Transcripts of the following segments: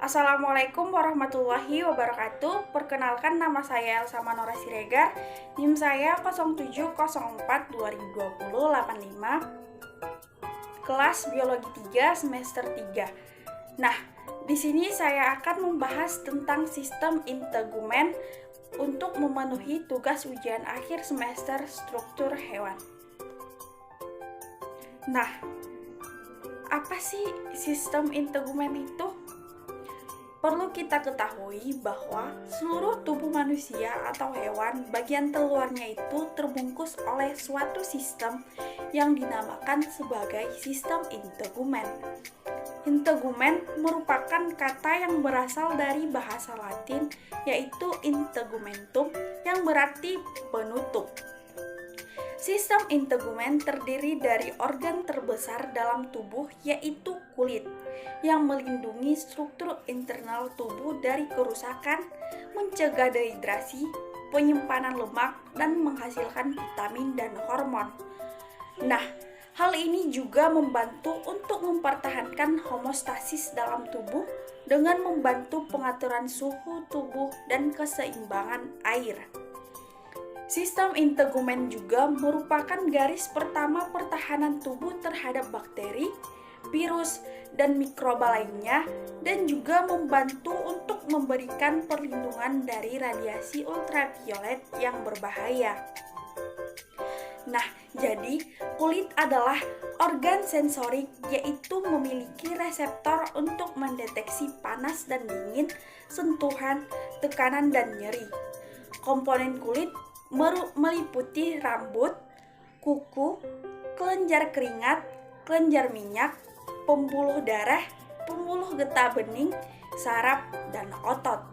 Assalamualaikum warahmatullahi wabarakatuh. Perkenalkan, nama saya Elsa Manora Siregar. NIM saya 0704-2020-85, kelas Biologi 3 semester 3. Nah, di sini saya akan membahas tentang sistem integumen untuk memenuhi tugas ujian akhir semester struktur hewan. Nah, apa sih sistem integumen itu? Perlu kita ketahui bahwa seluruh tubuh manusia atau hewan, bagian terluarnya itu terbungkus oleh suatu sistem yang dinamakan sebagai sistem integumen. Integumen merupakan kata yang berasal dari bahasa Latin, yaitu integumentum, yang berarti penutup. Sistem integumen terdiri dari organ terbesar dalam tubuh, yaitu kulit, yang melindungi struktur internal tubuh dari kerusakan, mencegah dehidrasi, penyimpanan lemak, dan menghasilkan vitamin dan hormon. Nah, hal ini juga membantu untuk mempertahankan homeostasis dalam tubuh dengan membantu pengaturan suhu tubuh dan keseimbangan air. Sistem integumen juga merupakan garis pertama pertahanan tubuh terhadap bakteri, virus, dan mikroba lainnya, dan juga membantu untuk memberikan perlindungan dari radiasi ultraviolet yang berbahaya. Nah, jadi kulit adalah organ sensorik, yaitu memiliki reseptor untuk mendeteksi panas dan dingin, sentuhan, tekanan, dan nyeri. Komponen kulit meliputi rambut, kuku, kelenjar keringat, kelenjar minyak, pembuluh darah, pembuluh getah bening, saraf, dan otot.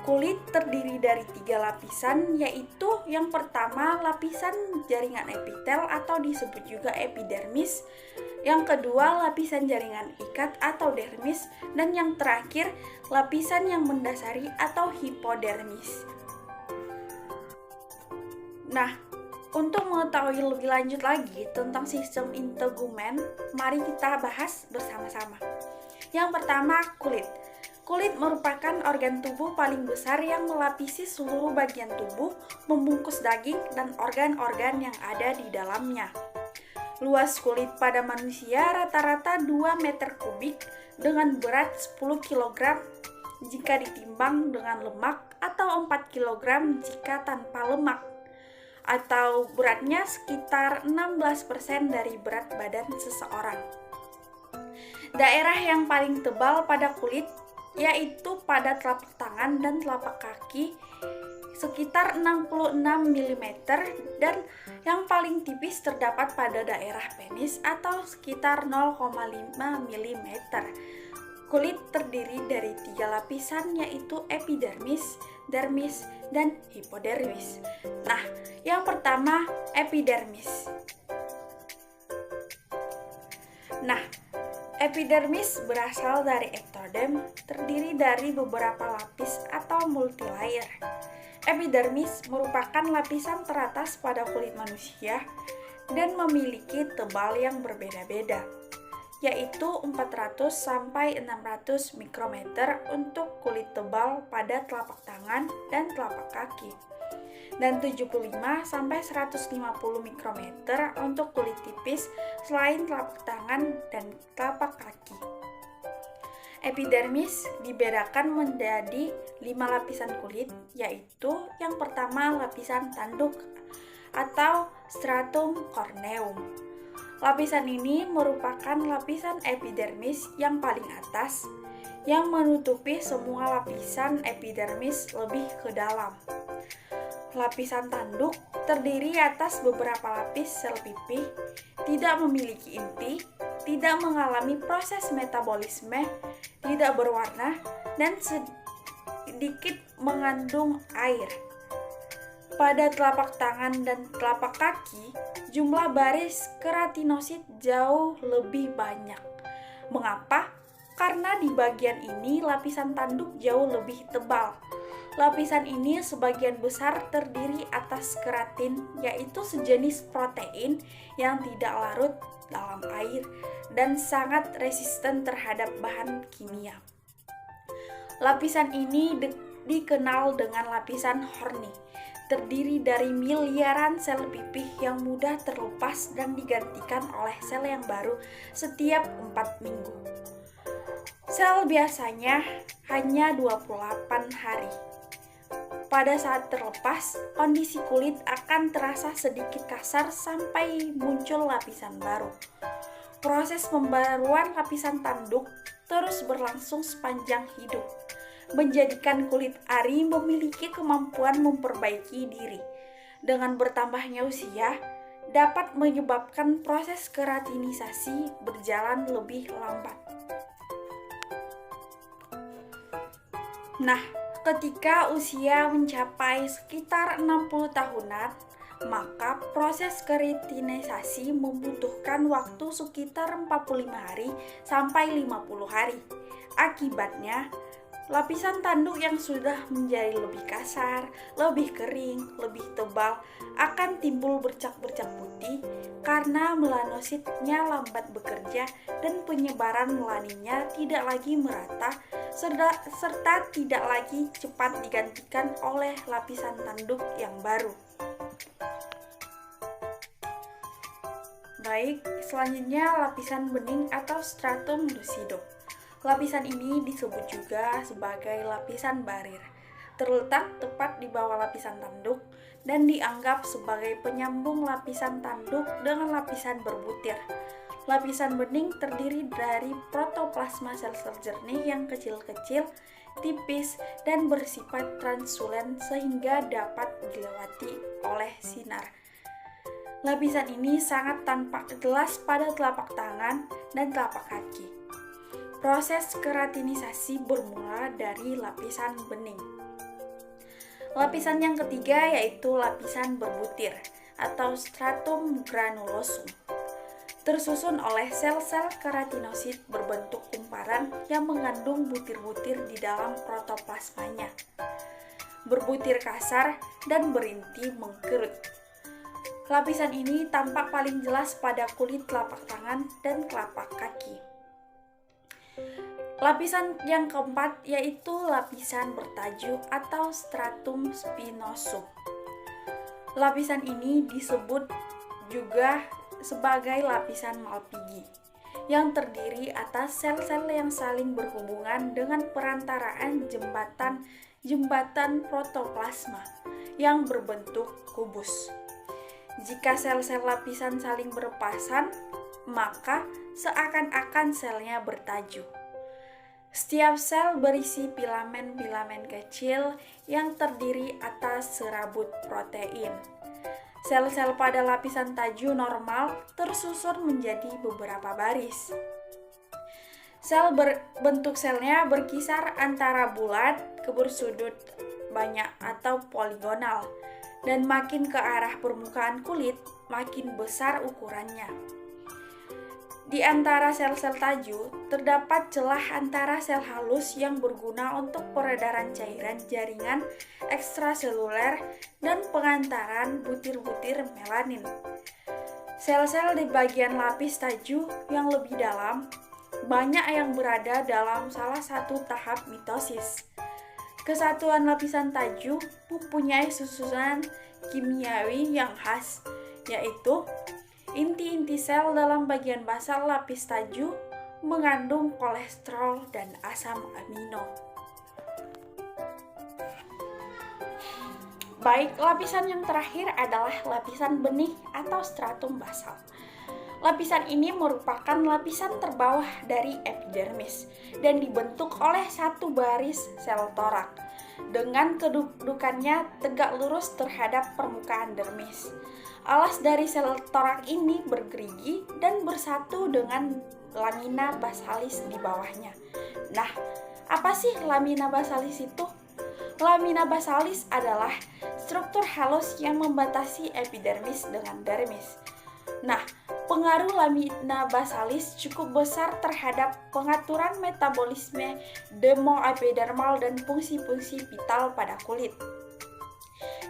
Kulit terdiri dari 3 lapisan, yaitu yang pertama lapisan jaringan epitel atau disebut juga epidermis, yang kedua lapisan jaringan ikat atau dermis, dan yang terakhir lapisan yang mendasari atau hipodermis. Nah, untuk mengetahui lebih lanjut lagi tentang sistem integumen, mari kita bahas bersama-sama. Yang pertama, kulit. Kulit merupakan organ tubuh paling besar yang melapisi seluruh bagian tubuh, membungkus daging dan organ-organ yang ada di dalamnya. Luas kulit pada manusia rata-rata 2 meter kubik dengan berat 10 kg jika ditimbang dengan lemak, atau 4 kg jika tanpa lemak, atau beratnya sekitar 16% dari berat badan seseorang. Daerah yang paling tebal pada kulit yaitu pada telapak tangan dan telapak kaki sekitar 66 mm, dan yang paling tipis terdapat pada daerah penis atau sekitar 0,5 mm. Kulit terdiri dari 3 lapisan, yaitu epidermis, dermis, dan hipodermis. Nah, yang pertama, epidermis. Nah, epidermis berasal dari ectoderm, terdiri dari beberapa lapis atau multilayer. Epidermis merupakan lapisan teratas pada kulit manusia dan memiliki tebal yang berbeda-beda, yaitu 400 sampai 600 mikrometer untuk kulit tebal pada telapak tangan dan telapak kaki, dan 75 sampai 150 mikrometer untuk kulit tipis selain telapak tangan dan telapak kaki. Epidermis dibedakan menjadi 5 lapisan kulit, yaitu yang pertama lapisan tanduk atau stratum corneum. Lapisan ini merupakan lapisan epidermis yang paling atas, yang menutupi semua lapisan epidermis lebih ke dalam. Lapisan tanduk terdiri atas beberapa lapis sel pipih, tidak memiliki inti, tidak mengalami proses metabolisme, tidak berwarna, dan sedikit mengandung air. Pada telapak tangan dan telapak kaki, jumlah baris keratinosit jauh lebih banyak. Mengapa? Karena di bagian ini lapisan tanduk jauh lebih tebal. Lapisan ini sebagian besar terdiri atas keratin, yaitu sejenis protein yang tidak larut dalam air dan sangat resisten terhadap bahan kimia. Lapisan ini dikenal dengan lapisan Horny, terdiri dari miliaran sel pipih yang mudah terlepas dan digantikan oleh sel yang baru setiap 4 minggu. Sel biasanya hanya 28 hari. Pada saat terlepas, kondisi kulit akan terasa sedikit kasar sampai muncul lapisan baru. Proses pembaruan lapisan tanduk terus berlangsung sepanjang hidup, menjadikan kulit ari memiliki kemampuan memperbaiki diri. Dengan bertambahnya usia, dapat menyebabkan proses keratinisasi berjalan lebih lambat. Nah, ketika usia mencapai sekitar 60 tahunan, maka proses keratinisasi membutuhkan waktu sekitar 45 hari sampai 50 hari. Akibatnya, lapisan tanduk yang sudah menjadi lebih kasar, lebih kering, lebih tebal akan timbul bercak-bercak putih karena melanositnya lambat bekerja dan penyebaran melaninya tidak lagi merata serta tidak lagi cepat digantikan oleh lapisan tanduk yang baru. Baik, selanjutnya lapisan bening atau stratum lucidum. Lapisan ini disebut juga sebagai lapisan barir, terletak tepat di bawah lapisan tanduk dan dianggap sebagai penyambung lapisan tanduk dengan lapisan berbutir. Lapisan bening terdiri dari protoplasma sel-sel jernih yang kecil-kecil, tipis, dan bersifat translucent sehingga dapat dilewati oleh sinar. Lapisan ini sangat tampak jelas pada telapak tangan dan telapak kaki. Proses keratinisasi bermula dari lapisan bening. Lapisan yang ketiga yaitu lapisan berbutir atau stratum granulosum, tersusun oleh sel-sel keratinosit berbentuk kumparan yang mengandung butir-butir di dalam protoplasmanya. Berbutir kasar dan berinti mengkerut. Lapisan ini tampak paling jelas pada kulit telapak tangan dan telapak kaki. Lapisan yang keempat yaitu lapisan bertajuk atau stratum spinosum. Lapisan ini disebut juga sebagai lapisan Malpighi, yang terdiri atas sel-sel yang saling berhubungan dengan perantaraan jembatan protoplasma yang berbentuk kubus. Jika sel-sel lapisan saling berpasan, maka seakan-akan selnya bertajuk. Setiap sel berisi filamen-filamen kecil yang terdiri atas serabut protein. Sel-sel pada lapisan taju normal tersusun menjadi beberapa baris. Sel bentuk selnya berkisar antara bulat ke bersudut banyak atau poligonal, dan makin ke arah permukaan kulit, makin besar ukurannya. Di antara sel-sel taju, terdapat celah antara sel halus yang berguna untuk peredaran cairan jaringan ekstraseluler dan pengantaran butir-butir melanin. Sel-sel di bagian lapis taju yang lebih dalam, banyak yang berada dalam salah satu tahap mitosis. Kesatuan lapisan taju mempunyai susunan kimiawi yang khas, yaitu inti-inti sel dalam bagian basal lapis taju mengandung kolesterol dan asam amino. Baik, lapisan yang terakhir adalah lapisan benih atau stratum basal. Lapisan ini merupakan lapisan terbawah dari epidermis dan dibentuk oleh satu baris sel torak dengan kedudukannya tegak lurus terhadap permukaan dermis. Alas dari sel torak ini bergerigi dan bersatu dengan lamina basalis di bawahnya. Nah, apa sih lamina basalis itu? Lamina basalis adalah struktur halus yang membatasi epidermis dengan dermis. Nah, pengaruh lamina basalis cukup besar terhadap pengaturan metabolisme demo-epidermal dan fungsi-fungsi vital pada kulit.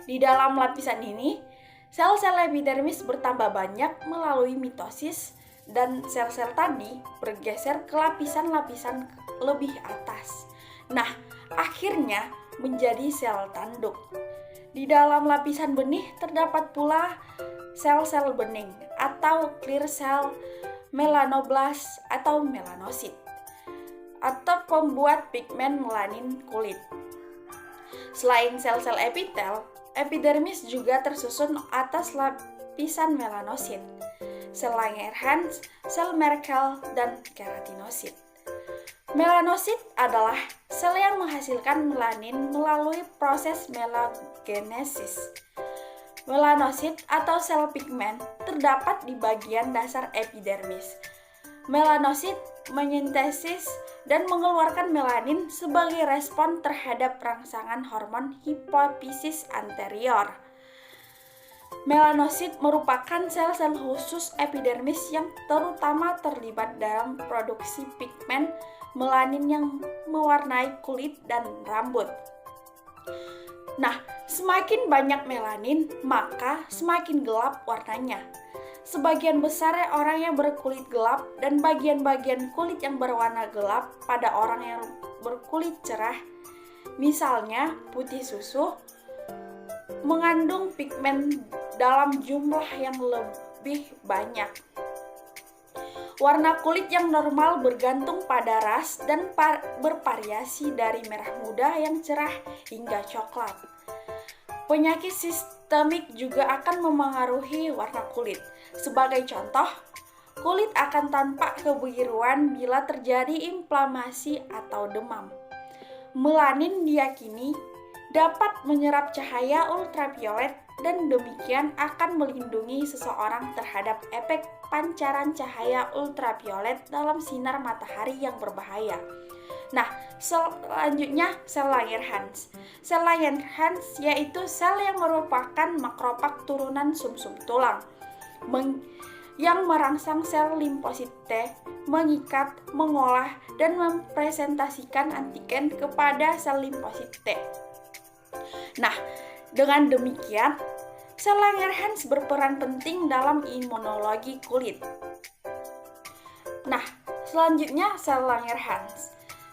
Di dalam lapisan ini, sel-sel epidermis bertambah banyak melalui mitosis dan sel-sel tadi bergeser ke lapisan-lapisan lebih atas. Nah, akhirnya menjadi sel tanduk. Di dalam lapisan benih terdapat pula sel-sel bening atau clear cell, melanoblast atau melanosit, atau pembuat pigmen melanin kulit. Selain sel-sel epitel, epidermis juga tersusun atas lapisan melanosit, sel Langerhans, sel Merkel, dan keratinosit. Melanosit adalah sel yang menghasilkan melanin melalui proses melagenesis. Melanosit atau sel pigmen terdapat di bagian dasar epidermis. Melanosit menyintesis dan mengeluarkan melanin sebagai respon terhadap rangsangan hormon hipofisis anterior. Melanosit merupakan sel-sel khusus epidermis yang terutama terlibat dalam produksi pigmen melanin yang mewarnai kulit dan rambut. Nah, semakin banyak melanin, maka semakin gelap warnanya. Sebagian besar orang yang berkulit gelap dan bagian-bagian kulit yang berwarna gelap pada orang yang berkulit cerah, misalnya putih susu, mengandung pigmen dalam jumlah yang lebih banyak. Warna kulit yang normal bergantung pada ras dan bervariasi dari merah muda yang cerah hingga coklat. Penyakit sistemik juga akan memengaruhi warna kulit. Sebagai contoh, kulit akan tampak kebiruan bila terjadi inflamasi atau demam. Melanin diyakini dapat menyerap cahaya ultraviolet dan demikian akan melindungi seseorang terhadap efek pancaran cahaya ultraviolet dalam sinar matahari yang berbahaya. Nah, selanjutnya sel Langerhans. Sel Langerhans yaitu sel yang merupakan makropak turunan sumsum tulang yang merangsang sel limfosit T, mengikat, mengolah, dan mempresentasikan antigen kepada sel limfosit T. Nah, dengan demikian, sel Langerhans berperan penting dalam imunologi kulit. Nah, selanjutnya sel Langerhans.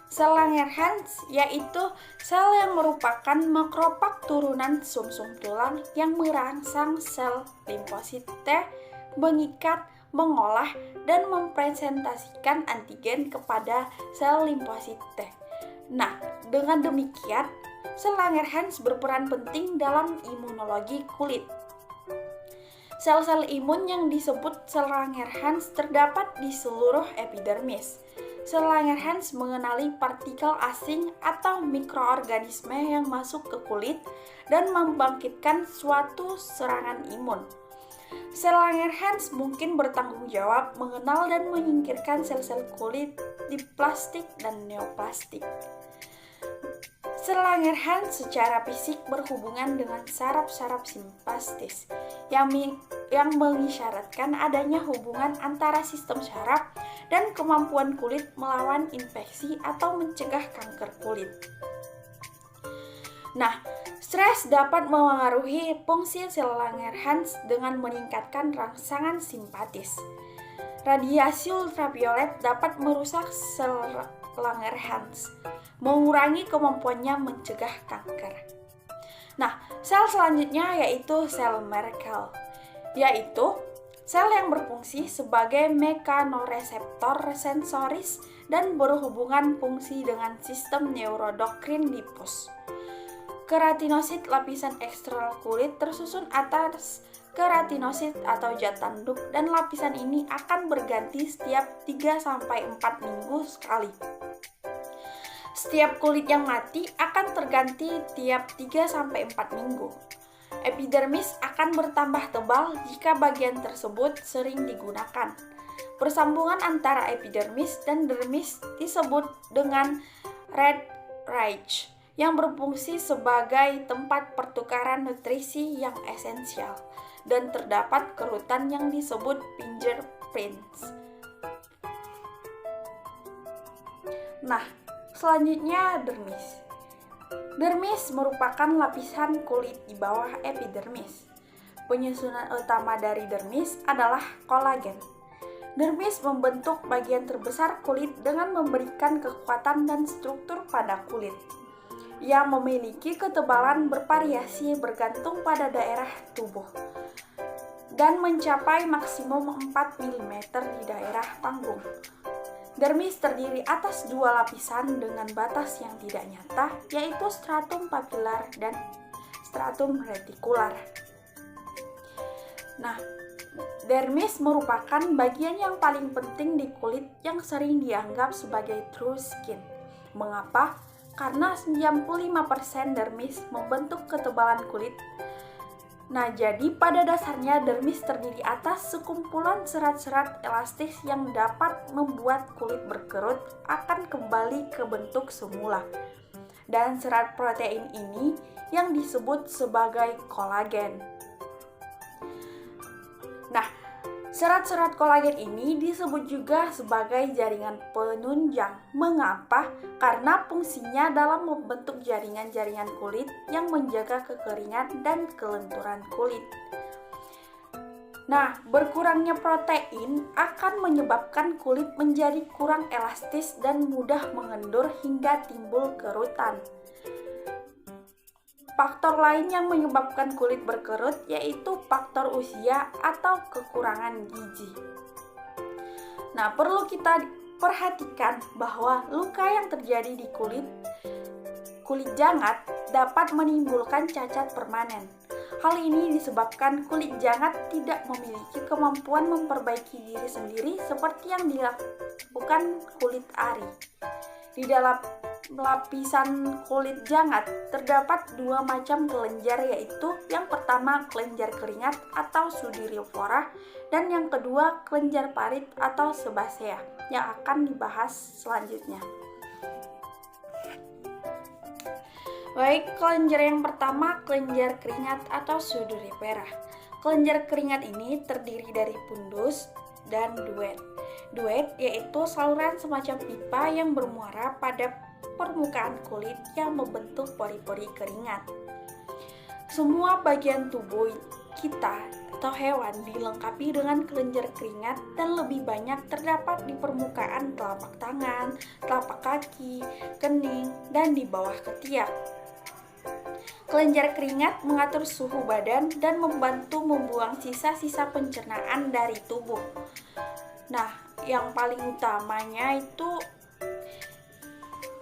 Sel Langerhans yaitu sel yang merupakan makropak turunan sumsum tulang yang merangsang sel limfosit T, mengikat, mengolah, dan mempresentasikan antigen kepada sel limfosit T. Nah, dengan demikian, sel Langerhans berperan penting dalam imunologi kulit. Sel-sel imun yang disebut sel Langerhans terdapat di seluruh epidermis. Sel Langerhans mengenali partikel asing atau mikroorganisme yang masuk ke kulit dan membangkitkan suatu serangan imun. Sel Langerhans mungkin bertanggung jawab mengenal dan menyingkirkan sel-sel kulit diplastik dan neoplastik. Sel Langerhans secara fisik berhubungan dengan saraf-saraf simpastis yang mengisyaratkan adanya hubungan antara sistem saraf dan kemampuan kulit melawan infeksi atau mencegah kanker kulit. Nah, stres dapat memengaruhi fungsi sel Langerhans dengan meningkatkan rangsangan simpatis. Radiasi ultraviolet dapat merusak sel Langerhans, mengurangi kemampuannya mencegah kanker. Nah, sel selanjutnya yaitu sel Merkel, yaitu sel yang berfungsi sebagai mekanoreseptor sensoris dan berhubungan fungsi dengan sistem neuroendokrin difus. Keratinosit lapisan eksternal kulit tersusun atas keratinosit atau zat tanduk dan lapisan ini akan berganti setiap 3-4 minggu sekali. Setiap kulit yang mati akan terganti tiap 3-4 minggu. Epidermis akan bertambah tebal jika bagian tersebut sering digunakan. Persambungan antara epidermis dan dermis disebut dengan red ridge yang berfungsi sebagai tempat pertukaran nutrisi yang esensial dan terdapat kerutan yang disebut fingerprints. Nah, selanjutnya dermis. Dermis merupakan lapisan kulit di bawah epidermis. Penyusunan utama dari dermis adalah kolagen. Dermis membentuk bagian terbesar kulit dengan memberikan kekuatan dan struktur pada kulit, yang memiliki ketebalan bervariasi bergantung pada daerah tubuh, dan mencapai maksimum 4 mm di daerah panggung. Dermis terdiri atas dua lapisan dengan batas yang tidak nyata, yaitu stratum papilar dan stratum retikular. Nah, dermis merupakan bagian yang paling penting di kulit yang sering dianggap sebagai true skin. Mengapa? Karena 95% dermis membentuk ketebalan kulit. Nah, jadi pada dasarnya dermis terdiri atas sekumpulan serat-serat elastis yang dapat membuat kulit berkerut akan kembali ke bentuk semula. Dan serat protein ini yang disebut sebagai kolagen. Nah, serat-serat kolagen ini disebut juga sebagai jaringan penunjang. Mengapa? Karena fungsinya dalam membentuk jaringan-jaringan kulit yang menjaga kekeringan dan kelenturan kulit. Nah, berkurangnya protein akan menyebabkan kulit menjadi kurang elastis dan mudah mengendur hingga timbul kerutan. Faktor lain yang menyebabkan kulit berkerut yaitu faktor usia atau kekurangan gizi. Nah, perlu kita perhatikan bahwa luka yang terjadi di kulit jangat dapat menimbulkan cacat permanen. Hal ini disebabkan kulit jangat tidak memiliki kemampuan memperbaiki diri sendiri seperti yang dilakukan kulit ari. Di dalam lapisan kulit jangat terdapat dua macam kelenjar, yaitu yang pertama kelenjar keringat atau sudirifora dan yang kedua kelenjar parit atau sebasea yang akan dibahas selanjutnya. Baik, kelenjar yang pertama kelenjar keringat atau sudirifera. Kelenjar keringat ini terdiri dari fundus dan duet. Duet yaitu saluran semacam pipa yang bermuara pada permukaan kulit yang membentuk pori-pori keringat. Semua bagian tubuh kita atau hewan dilengkapi dengan kelenjar keringat dan lebih banyak terdapat di permukaan telapak tangan, telapak kaki, kening, dan di bawah ketiak. Kelenjar keringat mengatur suhu badan dan membantu membuang sisa-sisa pencernaan dari tubuh. Nah, yang paling utamanya itu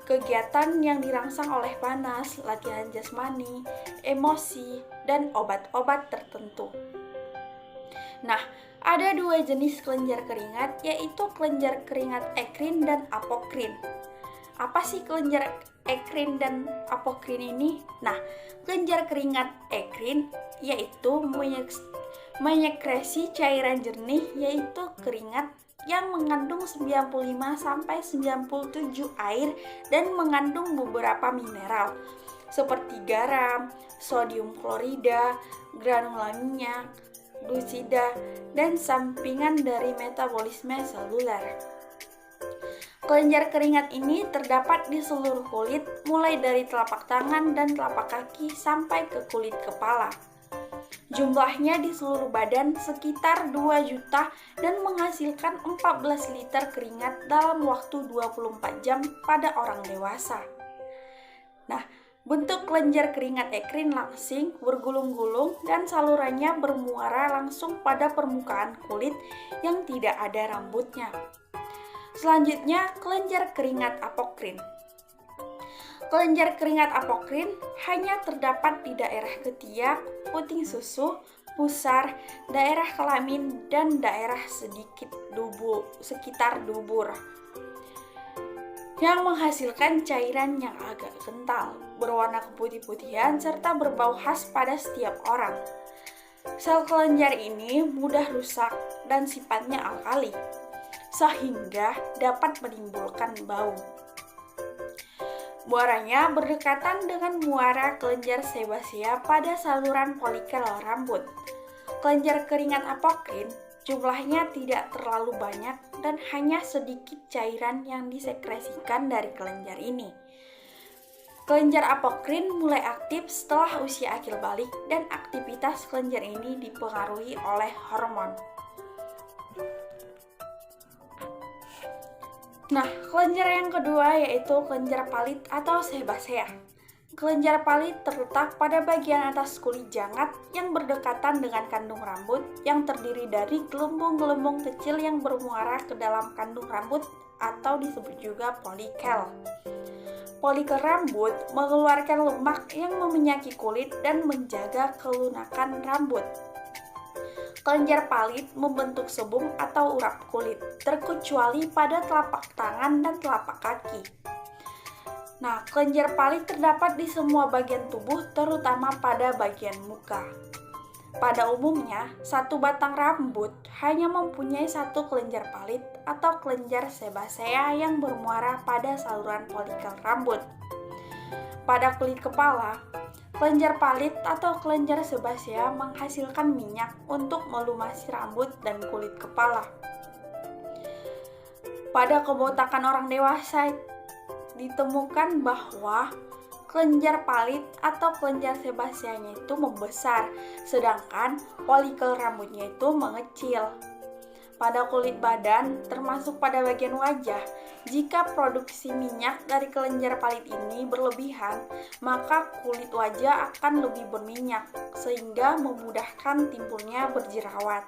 kegiatan yang dirangsang oleh panas, latihan jasmani, emosi, dan obat-obat tertentu. Nah, ada dua jenis kelenjar keringat, yaitu kelenjar keringat ekrin dan apokrin. Apa sih kelenjar ekrin dan apokrin ini? Nah, kelenjar keringat ekrin yaitu menyekresi cairan jernih, yaitu keringat yang mengandung 95-97 air dan mengandung beberapa mineral seperti garam, sodium klorida, granula minyak, glucida, dan sampingan dari metabolisme seluler. Kelenjar keringat ini terdapat di seluruh kulit, mulai dari telapak tangan dan telapak kaki sampai ke kulit kepala. Jumlahnya di seluruh badan sekitar 2 juta dan menghasilkan 14 liter keringat dalam waktu 24 jam pada orang dewasa. Nah, bentuk kelenjar keringat ekrin langsing, bergulung-gulung, dan salurannya bermuara langsung pada permukaan kulit yang tidak ada rambutnya. Selanjutnya, kelenjar keringat apokrin. Kelenjar keringat apokrin hanya terdapat di daerah ketiak, puting susu, pusar, daerah kelamin, dan daerah sekitar dubur, yang menghasilkan cairan yang agak kental, berwarna keputih-putihan, serta berbau khas pada setiap orang. Sel kelenjar ini mudah rusak dan sifatnya alkali, sehingga dapat menimbulkan bau. Muaranya berdekatan dengan muara kelenjar sebasea pada saluran folikel rambut. Kelenjar keringat apokrin jumlahnya tidak terlalu banyak dan hanya sedikit cairan yang disekresikan dari kelenjar ini. Kelenjar apokrin mulai aktif setelah usia akil balik dan aktivitas kelenjar ini dipengaruhi oleh hormon. Nah, kelenjar yang kedua yaitu kelenjar palit atau sebasea. Kelenjar palit terletak pada bagian atas kulit jangat yang berdekatan dengan kandung rambut yang terdiri dari gelembung-gelembung kecil yang bermuara ke dalam kandung rambut atau disebut juga folikel. Folikel rambut mengeluarkan lemak yang meminyaki kulit dan menjaga kelunakan rambut. Kelenjar palit membentuk sebum atau urap kulit, terkecuali pada telapak tangan dan telapak kaki. Nah, kelenjar palit terdapat di semua bagian tubuh, terutama pada bagian muka. Pada umumnya, satu batang rambut hanya mempunyai satu kelenjar palit atau kelenjar sebasea yang bermuara pada saluran folikel rambut. Pada kulit kepala, kelenjar palit atau kelenjar sebasea menghasilkan minyak untuk melumasi rambut dan kulit kepala. Pada kebotakan orang dewasa ditemukan bahwa kelenjar palit atau kelenjar sebaseanya itu membesar, sedangkan folikel rambutnya itu mengecil. Pada kulit badan, termasuk pada bagian wajah, jika produksi minyak dari kelenjar palit ini berlebihan, maka kulit wajah akan lebih berminyak, sehingga memudahkan timbulnya berjerawat.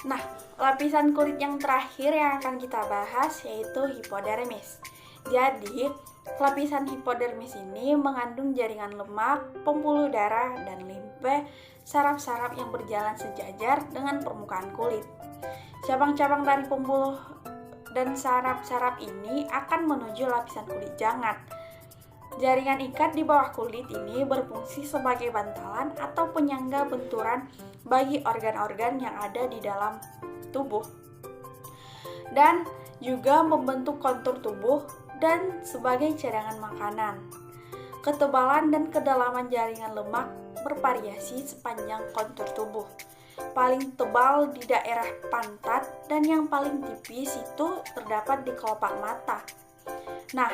Nah, lapisan kulit yang terakhir yang akan kita bahas yaitu hipodermis. Jadi, lapisan hipodermis ini mengandung jaringan lemak, pembuluh darah, dan limfe, saraf-saraf yang berjalan sejajar dengan permukaan kulit. Cabang-cabang dari pembuluh dan saraf-saraf ini akan menuju lapisan kulit jangat. Jaringan ikat di bawah kulit ini berfungsi sebagai bantalan atau penyangga benturan bagi organ-organ yang ada di dalam tubuh, dan juga membentuk kontur tubuh dan sebagai cadangan makanan. Ketebalan dan kedalaman jaringan lemak bervariasi sepanjang kontur tubuh. Paling tebal di daerah pantat dan yang paling tipis itu terdapat di kelopak mata. Nah,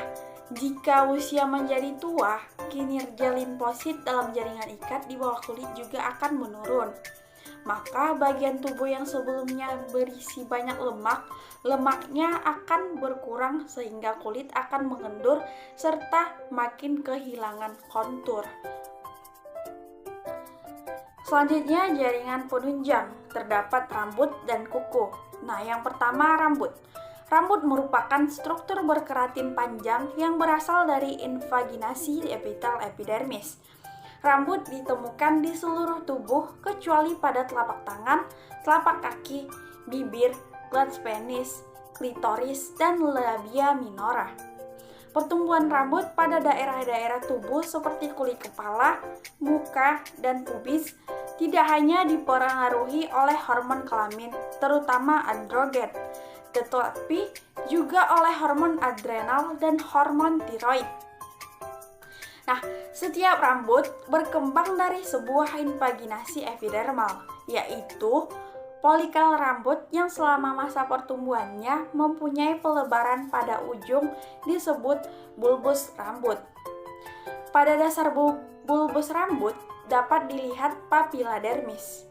jika usia menjadi tua, kinerja limfosit dalam jaringan ikat di bawah kulit juga akan menurun. Maka bagian tubuh yang sebelumnya berisi banyak lemak, lemaknya akan berkurang sehingga kulit akan mengendur serta makin kehilangan kontur. Selanjutnya, jaringan penunjang, terdapat rambut dan kuku. Nah, yang pertama rambut. Rambut merupakan struktur berkeratin panjang yang berasal dari invaginasi epitel epidermis. Rambut ditemukan di seluruh tubuh kecuali pada telapak tangan, telapak kaki, bibir, glans penis, klitoris, dan labia minora. Pertumbuhan rambut pada daerah-daerah tubuh seperti kulit kepala, muka, dan pubis tidak hanya dipengaruhi oleh hormon kelamin, terutama androgen, tetapi juga oleh hormon adrenal dan hormon tiroid. Nah, setiap rambut berkembang dari sebuah invaginasi epidermal, yaitu folikel rambut yang selama masa pertumbuhannya mempunyai pelebaran pada ujung disebut bulbus rambut. Pada dasar bulbus rambut dapat dilihat papila dermis.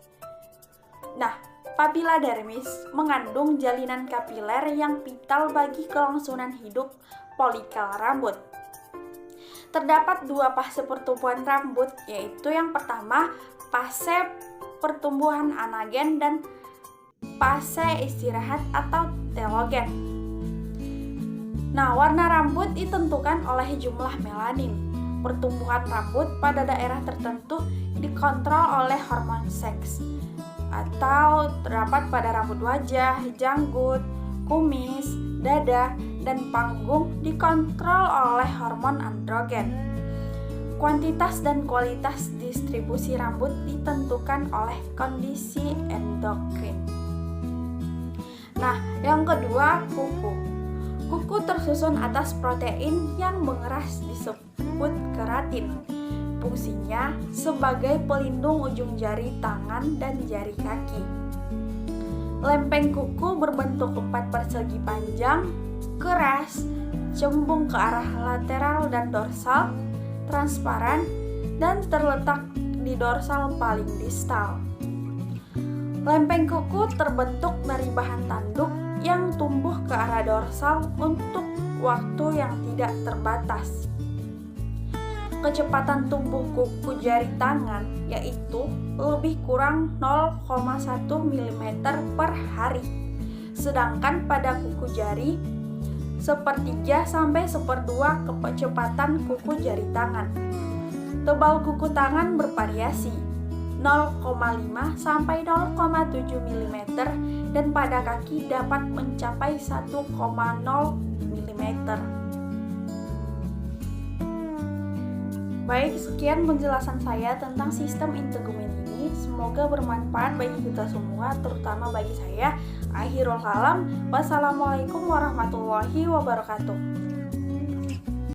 Nah, papila dermis mengandung jalinan kapiler yang vital bagi kelangsungan hidup folikel rambut. Terdapat dua fase pertumbuhan rambut, yaitu yang pertama fase pertumbuhan anagen dan fase istirahat atau telogen. Nah, warna rambut ditentukan oleh jumlah melanin. Pertumbuhan rambut pada daerah tertentu dikontrol oleh hormon seks, atau terdapat pada rambut wajah, janggut, kumis, dada, dan panggung dikontrol oleh hormon androgen. Kuantitas dan kualitas distribusi rambut ditentukan oleh kondisi endokrin. Nah, yang kedua, kuku. Kuku tersusun atas protein yang mengeras disebut keratin. Fungsinya sebagai pelindung ujung jari tangan dan jari kaki. Lempeng kuku berbentuk 4 persegi panjang, keras, cembung ke arah lateral dan dorsal, transparan, dan terletak di dorsal paling distal. Lempeng kuku terbentuk dari bahan tanduk yang tumbuh ke arah dorsal untuk waktu yang tidak terbatas. Kecepatan tumbuh kuku jari tangan yaitu lebih kurang 0,1 mm per hari. Sedangkan pada kuku jari, 1/3 sampai 1/2 kecepatan kuku jari tangan. Tebal kuku tangan bervariasi 0,5 sampai 0,7 mm dan pada kaki dapat mencapai 1,0 mm. Baik, sekian penjelasan saya tentang sistem integumen ini. Semoga bermanfaat bagi kita semua, terutama bagi saya. Akhirul kalam, wassalamualaikum warahmatullahi wabarakatuh.